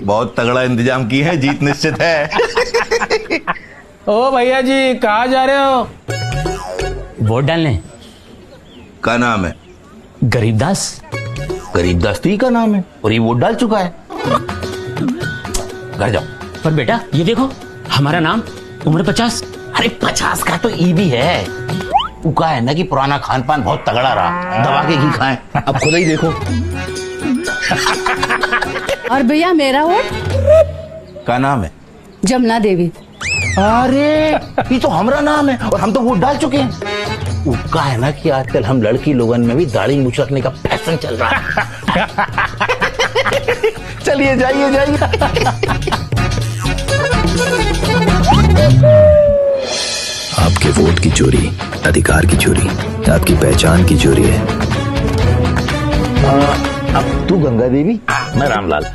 बहुत तगड़ा इंतजाम की है, जीत निश्चित है। ओ भैया जी, कहाँ जा रहे हो? वोट डालने। क्या नाम है? गरीबदास। गरीबदास तो ही का नाम है और ये वोट डाल चुका है। घर जाओ। पर बेटा ये देखो, हमारा नाम, उम्र 50। अरे 50 का तो ई भी है। वो का है ना कि पुराना खान पान बहुत तगड़ा रहा, दबा के घी खाएं। अब खुद ही देखो। और भैया मेरा वोट? क्या नाम है? जमुना देवी। अरे ये तो हमारा नाम है और हम तो वोट डाल चुके हैं। वो का है ना कि आजकल हम लड़की लोगन में भी दाढ़ी मूछ रखने का फैशन चल रहा है। चलिए जाइए जाइए। आपके वोट की चोरी अधिकार की चोरी, आपकी पहचान की चोरी है। अब तू गंगा देवी, मैं रामलाल।